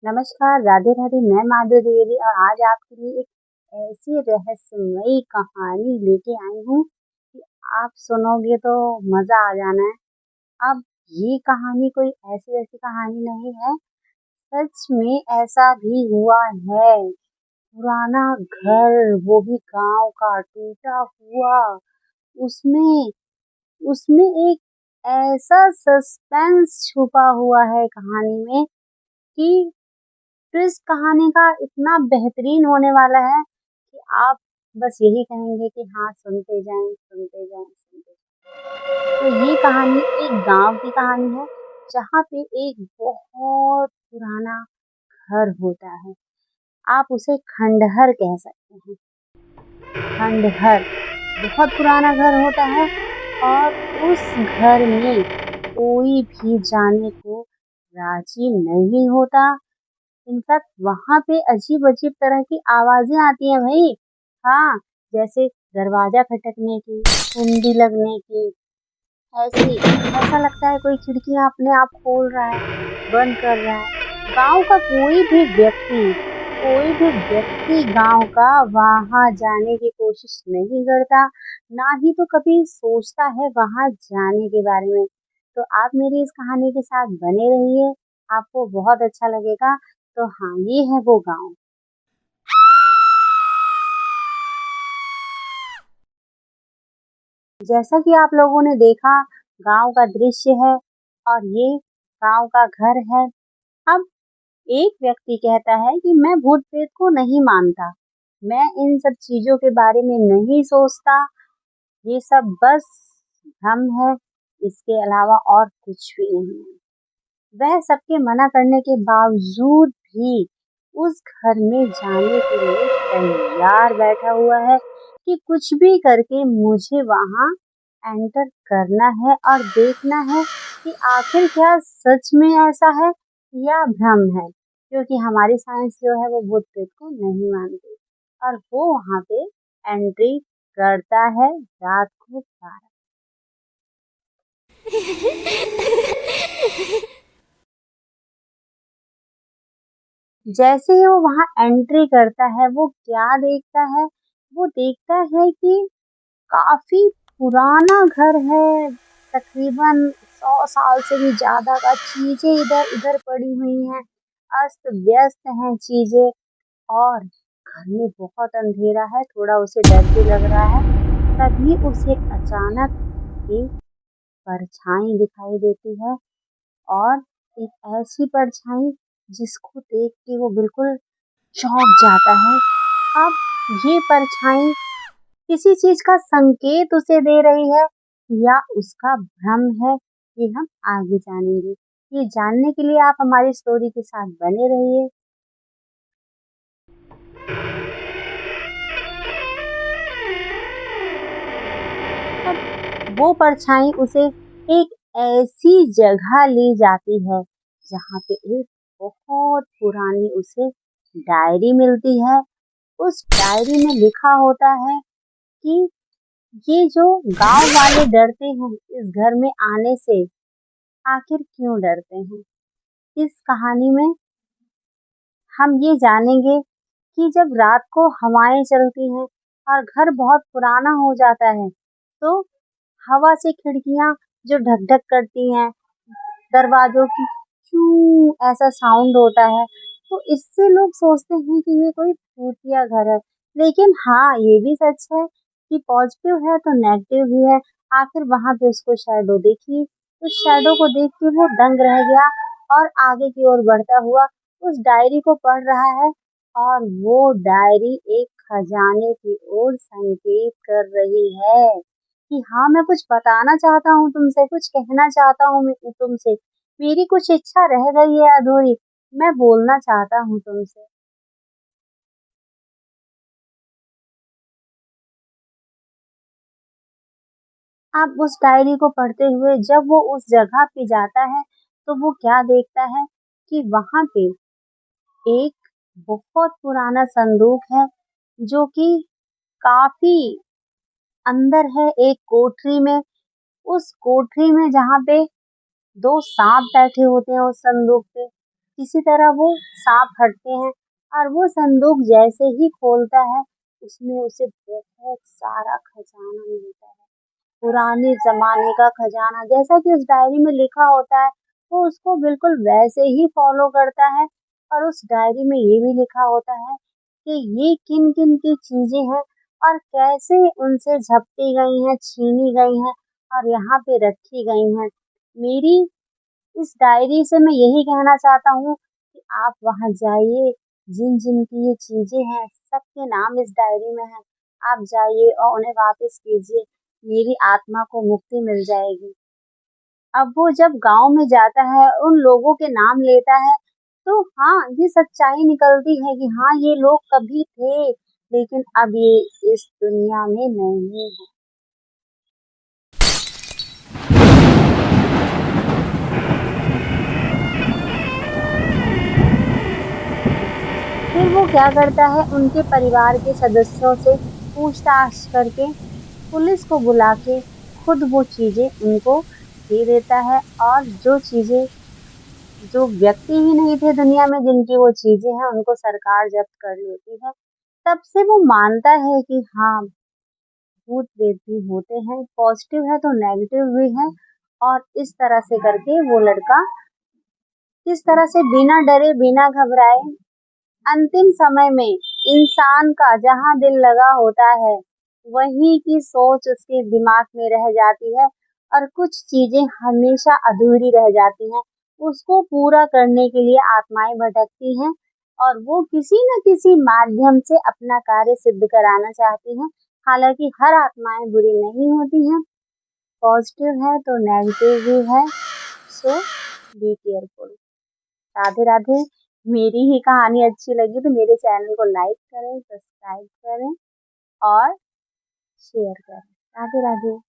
नमस्कार, राधे राधे। मैं माधुरी द्विवेदी और आज आपके लिए एक ऐसी रहस्यमयी कहानी लेके आई हूँ कि आप सुनोगे तो मजा आ जाना है। अब ये कहानी कोई ऐसी वैसी कहानी नहीं है, सच में ऐसा भी हुआ है। पुराना घर, वो भी गांव का टूटा हुआ, उसमें उसमें एक ऐसा सस्पेंस छुपा हुआ है कहानी में कि ट्विस्ट कहानी का इतना बेहतरीन होने वाला है कि आप बस यही कहेंगे कि हाँ, सुनते जाएं, सुनते जाएं, सुनते जाएं। तो ये कहानी एक गांव की कहानी है जहाँ पे एक बहुत पुराना घर होता है। आप उसे खंडहर कह सकते हैं। खंडहर बहुत पुराना घर होता है और उस घर में कोई भी जाने को राजी नहीं होता। इनफैक्ट वहां पे अजीब अजीब तरह की आवाजें आती हैं भाई। हाँ, जैसे दरवाजा खटकने की, कुंडी लगने की, ऐसी ऐसा लगता है कोई खिड़कियां अपने आप खोल रहा है, बंद कर रहा है। गांव का कोई भी व्यक्ति गांव का वहां जाने की कोशिश नहीं करता, ना ही तो कभी सोचता है वहां जाने के बारे में। तो आप मेरी इस कहानी के साथ बने रहिए, आपको बहुत अच्छा लगेगा। तो हाँ, ये है वो गांव। जैसा कि आप लोगों ने देखा, गांव का दृश्य है और ये गांव का घर है। अब एक व्यक्ति कहता है कि मैं भूत प्रेत को नहीं मानता, मैं इन सब चीजों के बारे में नहीं सोचता, ये सब बस भ्रम है, इसके अलावा और कुछ भी नहीं है। वह सबके मना करने के बावजूद भी उस घर में जाने के लिए तैयार बैठा हुआ है कि कुछ भी करके मुझे वहां एंटर करना है और देखना है कि आखिर क्या सच में ऐसा है या भ्रम है, क्योंकि हमारी साइंस जो है वो भूत प्रेत को नहीं मानती। और वो वहां पे एंट्री करता है रात को 12। जैसे ही वो वहां एंट्री करता है, वो क्या देखता है? वो देखता है कि काफी पुराना घर है, तकरीबन 100 साल से भी ज्यादा का। चीजें इधर उधर पड़ी हुई हैं, अस्त व्यस्त हैं चीजें। और घर में बहुत अंधेरा है, थोड़ा उसे डर भी लग रहा है। तभी उसे अचानक एक परछाई दिखाई देती है, और एक ऐसी परछाई जिसको देख के वो बिल्कुल चौंक जाता है। अब ये परछाई किसी चीज का संकेत उसे दे रही है या उसका भ्रम है, ये हम आगे जानेंगे। ये जानने के लिए आप हमारी स्टोरी के साथ बने रहिए। अब वो परछाई उसे एक ऐसी जगह ले जाती है जहाँ पे एक बहुत पुरानी उसे डायरी मिलती है। उस डायरी में लिखा होता है कि ये जो गांव वाले डरते हैं इस घर में आने से, आखिर क्यों डरते हैं? इस कहानी में हम ये जानेंगे कि जब रात को हवाएं चलती हैं और घर बहुत पुराना हो जाता है, तो हवा से खिड़कियां जो ढक ढक करती हैं, दरवाजों की चू ऐसा साउंड होता है, तो इससे लोग सोचते हैं कि ये कोई भूतिया घर है। लेकिन हाँ, ये भी सच है कि पॉजिटिव है तो नेगेटिव भी है। आखिर वहां पे उसको शैडो देखी, उस शैडो को देख के वो दंग रह गया और आगे की ओर बढ़ता हुआ उस डायरी को पढ़ रहा है। और वो डायरी एक खजाने की ओर संकेत कर रही है कि हाँ, मैं कुछ बताना चाहता हूँ तुमसे, कुछ कहना चाहता हूँ मैं तुमसे, मेरी कुछ इच्छा रह गई है अधूरी, मैं बोलना चाहता हूँ तुमसे। अब उस डायरी को पढ़ते हुए जब वो उस जगह पे जाता है, तो वो क्या देखता है कि वहां पे एक बहुत पुराना संदूक है, जो कि काफी अंदर है एक कोठरी में। उस कोठरी में जहाँ पे दो सांप बैठे होते हैं उस संदूक पे, किसी तरह वो साँप हटते हैं और वो संदूक जैसे ही खोलता है, उसमें उसे बहुत सारा खजाना मिलता है। पुराने ज़माने का खजाना जैसा कि उस डायरी में लिखा होता है, वो उसको बिल्कुल वैसे ही फ़ॉलो करता है और उस डायरी में ये भी लिखा होता है कि ये किन-किन की चीज़ें हैं और कैसे उनसे झपटी गई हैं, छीनी गई हैं और यहाँ पे रखी गई हैं। मेरी इस डायरी से मैं यही कहना चाहता हूँ कि आप वहाँ जाइए, जिन-जिन की ये चीज़ें हैं, सबके नाम इस डायरी में हैं। आप जाइए और उन्हें वापस कीजिए, मेरी आत्मा को मुक्ति मिल जाएगी। अब वो जब गाँव में जाता है, उन लोगों के नाम लेता है, तो हाँ, ये सच्चाई निकलती है कि हाँ, ये लोग कभी थे, लेकिन अब ये इस दुनिया में नहीं है। फिर वो क्या करता है, उनके परिवार के सदस्यों से पूछताछ करके पुलिस को बुला के खुद वो चीज़ें उनको दे देता है और जो चीज़ें जो व्यक्ति ही नहीं थे दुनिया में जिनकी वो चीज़ें हैं, उनको सरकार जब्त कर लेती है। तब से वो मानता है कि हाँ, भूत-प्रेत भी होते हैं, पॉज़िटिव है तो नेगेटिव भी है और इस तरह से करके वो लड़का किस तरह से बिना डरे, बिना घबराए अंतिम समय में इंसान का जहाँ दिल लगा होता है, वहीं की सोच उसके दिमाग में रह जाती है और कुछ चीज़ें हमेशा अधूरी रह जाती हैं। उसको पूरा करने के लिए आत्माएँ भटकती हैं और वो किसी न किसी माध्यम से अपना कार्य सिद्ध कराना चाहती हैं। हालाँकि हर आत्माएँ बुरी नहीं होती हैं, पॉज़िटिव है तो नेगेटिव भी है, सो बी केयरफुल। राधे राधे। मेरी ही कहानी अच्छी लगी तो मेरे चैनल को लाइक करें, सब्सक्राइब करें और शेयर करें। राधे राधे।